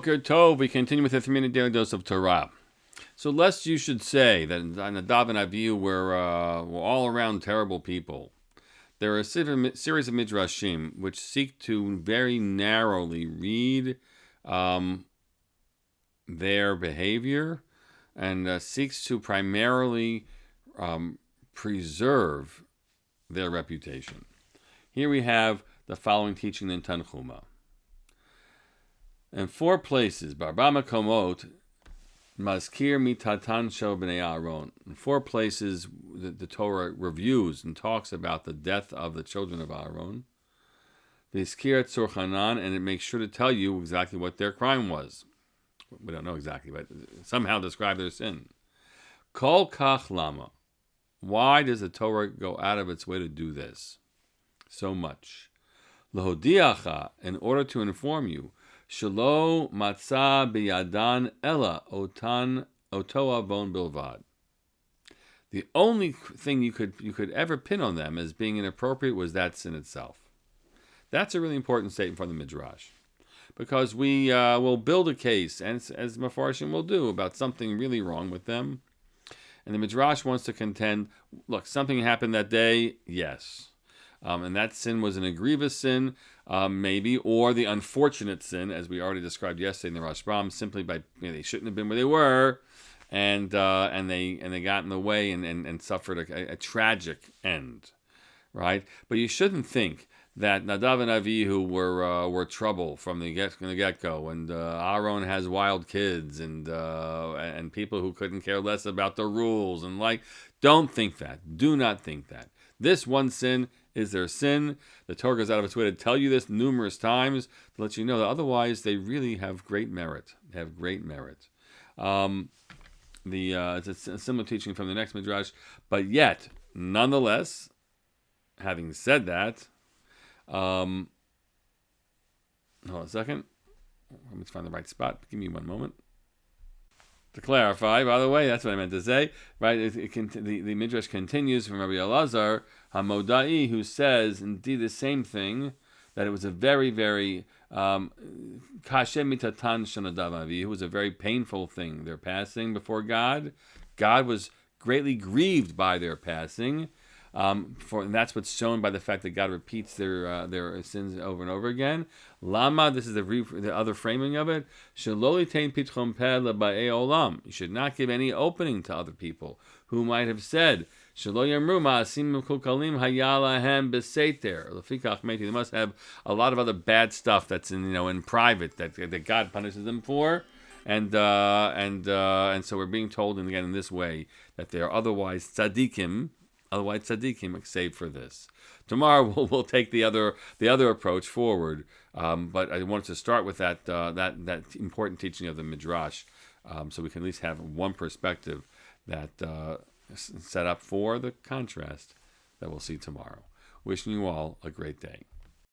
Boker Tov, we continue with the 3-minute daily dose of Torah. So lest you should say that Nadav and Avihu were all around terrible people, there are a series of midrashim which seek to very narrowly read their behavior and seeks to primarily preserve their reputation. Here we have the following teaching in Tanchuma. In 4 places, Barba Makomot, Mazkir mitatan shel bnei Aaron. In 4 places, the Torah reviews and talks about the death of the children of Aaron. V'izkir et Tzorchanan, and it makes sure to tell you exactly what their crime was. We don't know exactly, but somehow describe their sin. Kol kach lama. Why does the Torah go out of its way to do this so much? Lahodiacha, in order to inform you, Shelo matzah biyadan ella oto avon bilvad. The only thing you could ever pin on them as being inappropriate was that sin itself. That's a really important statement from the Midrash, because we will build a case, and as Mefarshim will do, about something really wrong with them. And the Midrash wants to contend, look, something happened that day, yes. And that sin was an grievous sin, maybe, or the unfortunate sin, as we already described yesterday in the Rashbam, simply by they shouldn't have been where they were, and they got in the way and suffered a tragic end, right? But you shouldn't think that Nadav and Avihu were trouble from the get-go, and Aaron has wild kids, and people who couldn't care less about the rules, and don't think that. Do not think that. This one sin is their sin. The Torah goes out of its way to tell you this numerous times to let you know that otherwise they really have great merit. They have great merit. It's a similar teaching from the next Midrash, but yet, nonetheless, having said that, hold on a second. Let me find the right spot. Give me one moment. To clarify, by the way, that's what I meant to say. Right? The Midrash continues from Rabbi Elazar Hamodai, who says indeed the same thing, that it was a very, very kashem mitatan shenadav avi. It was a very painful thing. Their passing before God. God was greatly grieved by their passing. And that's what's shown by the fact that God repeats their sins over and over again. Lama, this is the other framing of it. Shalolitain pitchom peh leba'ei olam. You should not give any opening to other people who might have said, Shalo yamru ma'asim mekukalim hayalahem beseter. Lefikach meiti. They must have a lot of other bad stuff that's in private that God punishes them for. And so we're being told, and again in this way, that they are otherwise tzaddikim, save for this. Tomorrow we'll take the other approach forward, but I wanted to start with that important teaching of the Midrash, so we can at least have one perspective that set up for the contrast that we'll see tomorrow. Wishing you all a great day.